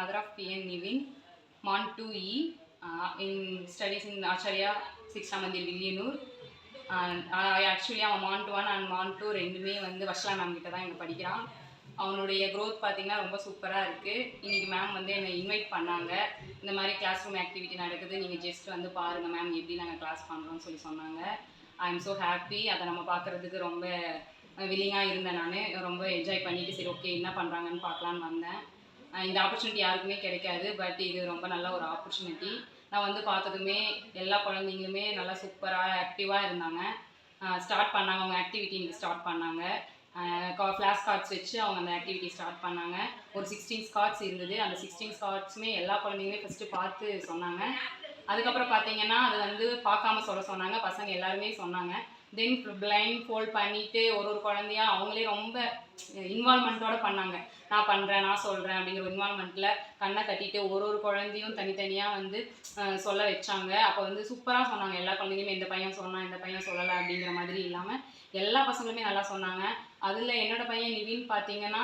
mother of PN Nivin, Mont 2E, in studies in Acharya, 6 Mandil, Villianur. And I actually am Mont 1 and Mont 2 ரெண்டுமே வந்து வர்ஷலா ma'am கிட்ட தான் இங்கே படிக்கிறான். அவனுடைய க்ரோத் பார்த்தீங்கன்னா ரொம்ப சூப்பராக இருக்குது. இன்றைக்கி மேம் வந்து என்னை இன்வைட் பண்ணாங்க. இந்த மாதிரி கிளாஸ் ரூம் ஆக்டிவிட்டி நடக்குது, நீங்கள் ஜஸ்ட் வந்து பாருங்கள் மேம் எப்படி நாங்கள் கிளாஸ் பண்ணுறோம்னு சொல்லி சொன்னாங்க. I am so happy. அதை நம்ம பார்க்குறதுக்கு ரொம்ப வில்லிங்காக இருந்தேன். நான் ரொம்ப என்ஜாய் பண்ணிவிட்டு சரி ஓகே என்ன பண்ணுறாங்கன்னு பார்க்கலான்னு வந்தேன். இந்த ஆப்பர்ச்சுனிட்டி யாருக்குமே கிடைக்காது, பட் இது ரொம்ப நல்ல ஒரு ஆப்பர்ச்சுனிட்டி. நான் வந்து பார்த்ததுமே எல்லா குழந்தைங்களுமே நல்லா சூப்பராக ஆக்டிவாக இருந்தாங்க. ஸ்டார்ட் பண்ணாங்க, அவங்க ஆக்டிவிட்டி இங்கே ஸ்டார்ட் பண்ணாங்க. ஃப்ளாஷ் கார்ட்ஸ் வச்சு அவங்க அந்த ஆக்டிவிட்டி ஸ்டார்ட் பண்ணாங்க. ஒரு 16 கார்ட்ஸ் இருந்தது. அந்த 16 கார்ட்ஸுமே எல்லா குழந்தைங்களுமே ஃபஸ்ட்டு பார்த்து சொன்னாங்க. அதுக்கப்புறம் பார்த்தீங்கன்னா அது வந்து பார்க்காம சொல்ல சொன்னாங்க. பசங்க எல்லாருமே சொன்னாங்க. தென் பிளைண்ட் ஃபோல்ட் பண்ணிவிட்டு ஒரு குழந்தையா அவங்களே ரொம்ப இன்வால்மெண்ட்டோடு பண்ணாங்க. நான் பண்ணுறேன், நான் சொல்கிறேன் அப்படிங்கிற இன்வால்மெண்ட்டில் கண்ணை கட்டிட்டு ஒரு குழந்தையும் தனித்தனியாக வந்து சொல்ல வச்சாங்க. அப்போ வந்து சூப்பராக சொன்னாங்க. எல்லா குழந்தைங்களுமே இந்த பையன் சொன்னான், இந்த பையன் சொல்லலை அப்படிங்கிற மாதிரி இல்லாமல் எல்லா பசங்களுமே நல்லா சொன்னாங்க. அதில் என்னோடய பையன் நிவின் பார்த்தீங்கன்னா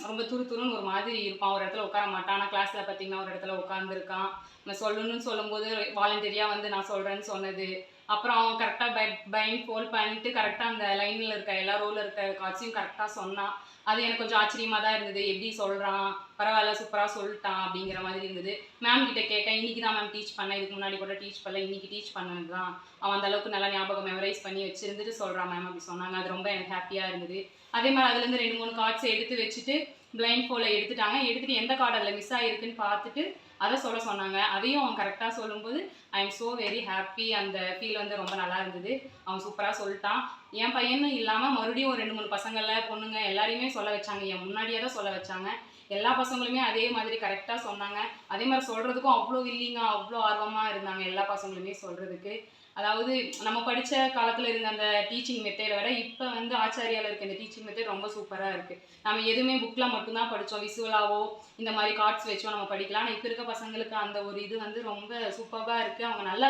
ரொம்ப துருன்னு ஒரு மாதிரி இருப்பான். ஒரு இடத்துல உட்கார மாட்டான். ஆனால் கிளாஸில் பார்த்தீங்கன்னா ஒரு இடத்துல உட்காந்துருக்கான். நான் சொல்லணும்னு சொல்லும்போது வாலண்டியரியாக வந்து நான் சொல்கிறேன்னு சொன்னது. அப்புறம் அவன் கரெக்டாக பைண்ட் ஃபோல்ட் பண்ணிட்டு கரெக்டாக அந்த லைனில் இருக்க எல்லா ரோவில் இருக்க காட்சியும் கரெக்டாக சொன்னான். அது எனக்கு கொஞ்சம் ஆச்சரியமாக தான் இருந்தது. எப்படி சொல்கிறான், பரவாயில்ல சூப்பராக சொல்லிட்டான் அப்படிங்கிற மாதிரி இருந்தது. மேம் கிட்ட கேட்டேன், இன்றைக்கி தான் மேம் டீச் பண்ணேன், இதுக்கு முன்னாடி கூட டீச் பண்ணல, இன்றைக்கி டீச் பண்ணது தான். அவன் அந்தளவுக்கு நல்லா ஞாபகம் மெமரைஸ் பண்ணி வச்சுருந்துட்டு சொல்கிறான் மேம் அப்படி சொன்னாங்க. அது ரொம்ப எனக்கு ஹாப்பியாக இருந்தது. அதே மாதிரி அதுலேருந்து 2-3 கார்ட்ஸ் எடுத்து வச்சுட்டு பிளைண்ட் ஃபோல்டில் எடுத்துட்டாங்க. எடுத்துகிட்டு எந்த கார்டு அதில் மிஸ் ஆகிருக்குன்னு பார்த்துட்டு அதை சொல்ல சொன்னாங்க. அதையும் அவன் கரெக்டாக சொல்லும்போது I am so very happy. அந்த ஃபீல் வந்து ரொம்ப நல்லா இருந்தது. அவன் சூப்பராக சொல்லிட்டான். என் பையனும் இல்லாமல் மறுபடியும் ஒரு 2-3 பசங்களில் பொண்ணுங்க எல்லாரையுமே சொல்ல வச்சாங்க. என் முன்னாடியே தான் சொல்ல வச்சாங்க. எல்லா பசங்களுமே அதே மாதிரி கரெக்டாக சொன்னாங்க. அதே மாதிரி சொல்கிறதுக்கும் அவ்வளோ வில்லிங்காக அவ்வளோ ஆர்வமாக இருந்தாங்க எல்லா பசங்களுமே சொல்கிறதுக்கு. அதாவது நம்ம படித்த காலத்தில் இருந்த அந்த டீச்சிங் மெத்தேடை விட இப்போ வந்து ஆச்சாரியாவில் இருக்க இந்த டீச்சிங் மெத்தேட் ரொம்ப சூப்பராக இருக்குது. நம்ம எதுவுமே புக்கில் மட்டும்தான் படித்தோம், விசுவலாவோ இந்த மாதிரி கார்ட்ஸ் வச்சோ நம்ம படிக்கலாம். ஆனால் இப்போ இருக்க பசங்களுக்கு அந்த ஒரு இது வந்து ரொம்ப சூப்பராக இருக்குது. அவங்க நல்லா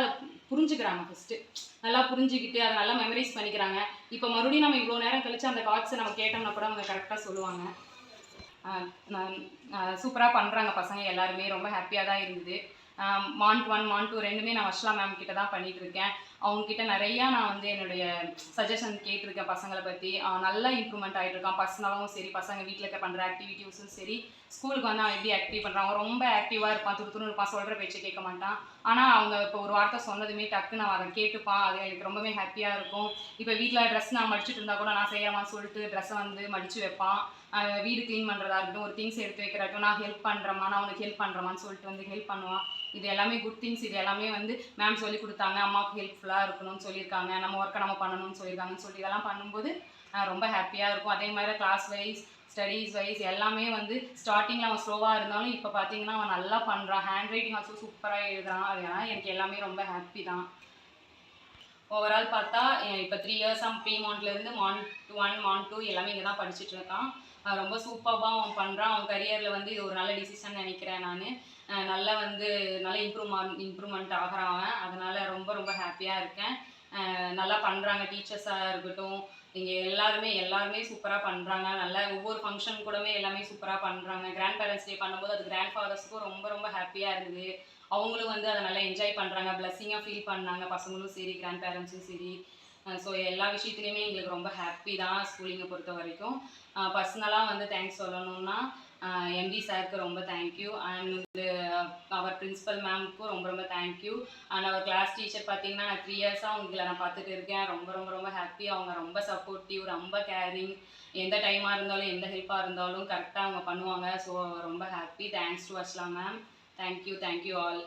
புரிஞ்சுக்கிறாங்க. ஃபஸ்ட்டு நல்லா புரிஞ்சுக்கிட்டு அதை நல்லா மெமரைஸ் பண்ணிக்கிறாங்க. இப்போ மறுபடியும் நம்ம இவ்வளோ நேரம் கழித்து அந்த கார்ட்ஸை நம்ம கேட்டோம்னா கூட அவங்க கரெக்டாக சொல்லுவாங்க. சூப்பராக பண்ணுறாங்க பசங்க எல்லாருமே. ரொம்ப ஹாப்பியாக தான் இருந்தது. மாண்ட் 1 மாண்ட் 2 ரெண்டுமே நான் வர்ஷலா மேம் கிட்ட தான் பண்ணிகிட்டு இருக்கேன். அவங்கக்கிட்ட நிறையா நான் வந்து என்னுடைய சஜஷன் கேட்டிருக்கேன் பசங்களை பற்றி. நல்லா இம்ப்ரூவ்மெண்ட் ஆகிட்டு இருக்கான். பர்சனலாகவும் சரி, பசங்க வீட்டில் இருக்க பண்ணுற ஆக்டிவிட்டிஸும் சரி, ஸ்கூலுக்கு வந்து அவன் எப்படி ஆக்டிவ் பண்ணுறான். அவன் ரொம்ப ஆக்டிவாக இருப்பான், துருத்துன்னு இருப்பான், சொல்கிற பேச்சு கேட்க மாட்டான். ஆனால் அவங்க இப்போ ஒரு வார்த்தை சொன்னதுமே டக்குன்னு அவன் அதை கேட்டுப்பான். அது எனக்கு ரொம்பவே ஹாப்பியாக இருக்கும். இப்போ வீட்டில் ட்ரெஸ் நான் மடிச்சுட்டு இருந்தால் கூட நான் செய்யறேன்னு சொல்லிட்டு ட்ரெஸ்ஸை வந்து மடித்து வைப்பான். வீடு க்ளீன் பண்ணுறதா இருக்கட்டும், ஒரு திங்ஸ் எடுத்து வைக்கிறாட்டும், நான் ஹெல்ப் பண்ணுறேம்மா, நான் உனக்கு ஹெல்ப் பண்ணுறேம்மான்னு சொல்லிட்டு வந்து ஹெல்ப் பண்ணுவான். இது எல்லாமே குட் திங்ஸ். இது எல்லாமே வந்து மேம் சொல்லி கொடுத்தாங்க. அம்மாவுக்கு ஹெல்ப்ஃபுல்லாக இருக்கணும்னு சொல்லியிருக்காங்க, நம்ம ஒர்க்கை நம்ம பண்ணணும்னு சொல்லியிருக்காங்கன்னு சொல்லி இதெல்லாம் பண்ணும்போது ரொம்ப ஹாப்பியாக இருக்கும். அதே மாதிரி கிளாஸ் வைஸ், ஸ்டடீஸ் வைஸ் எல்லாமே வந்து ஸ்டார்டிங்கில் அவன் ஸ்லோவாக இருந்தாலும் இப்போ பார்த்தீங்கன்னா அவன் நல்லா பண்ணுறான். ஹேண்ட் ரைட்டிங் ஆல்சோ சூப்பராக எழுதுறான். அதனால் எனக்கு எல்லாமே ரொம்ப ஹாப்பி தான். ஓவரால் பார்த்தா இப்போ 3 இயர்ஸாக ப்ரீமாண்ட்லேருந்து மாண்ட் 1 மாண்ட் 2 எல்லாமே இங்கே தான் படிச்சுட்டு இருக்கான். ரொம்ப சூப்பராக அவன் பண்ணுறான். அவன் கரியரில் வந்து இது ஒரு நல்ல டிசிஷன் நினைக்கிறேன் நான். நல்லா வந்து நல்ல இம்ப்ரூவ்மெண்ட் ஆகிறான் அவன். அதனால் ரொம்ப ரொம்ப ஹாப்பியாக இருக்கேன். நல்லா பண்ணுறாங்க. டீச்சர்ஸாக இருக்கட்டும், இங்கே எல்லாருமே சூப்பராக பண்ணுறாங்க. நல்லா ஒவ்வொரு ஃபங்க்ஷன் கூடவே எல்லாமே சூப்பராக பண்ணுறாங்க. கிராண்ட் பேரண்ட்ஸ் டே பண்ணும்போது அது கிராண்ட் ஃபாதர்ஸுக்கும் ரொம்ப ரொம்ப ஹாப்பியாக இருந்தது. அவங்களும் வந்து அதை நல்லா என்ஜாய் பண்ணுறாங்க, பிளஸ்ஸிங்காக ஃபீல் பண்ணாங்க. பசங்களும் சரி, கிராண்ட் பேரண்ட்ஸும் சரி. ஸோ எல்லா விஷயத்துலையுமே எங்களுக்கு ரொம்ப ஹாப்பி தான் ஸ்கூலிங்கை பொறுத்த வரைக்கும். பர்சனலாக வந்து தேங்க்ஸ் சொல்லணும்னா எம்டி சாருக்கு ரொம்ப தேங்க்யூ. அண்ட் அவர் பிரின்ஸிபல் மேம்க்கும் ரொம்ப ரொம்ப தேங்க்யூ. அண்ட் அவர் கிளாஸ் டீச்சர் பார்த்தீங்கன்னா நான் 3 இயர்ஸாக அவங்களை நான் பார்த்துட்டு இருக்கேன். ரொம்ப ரொம்ப ரொம்ப ஹாப்பி. அவங்க ரொம்ப சப்போர்ட்டிவ், ரொம்ப கேரிங். எந்த டைமாக இருந்தாலும் எந்த ஹெல்ப்பாக இருந்தாலும் கரெக்டாக அவங்க பண்ணுவாங்க. ஸோ ரொம்ப happy. Thanks to Varshala ma'am. Thank you all.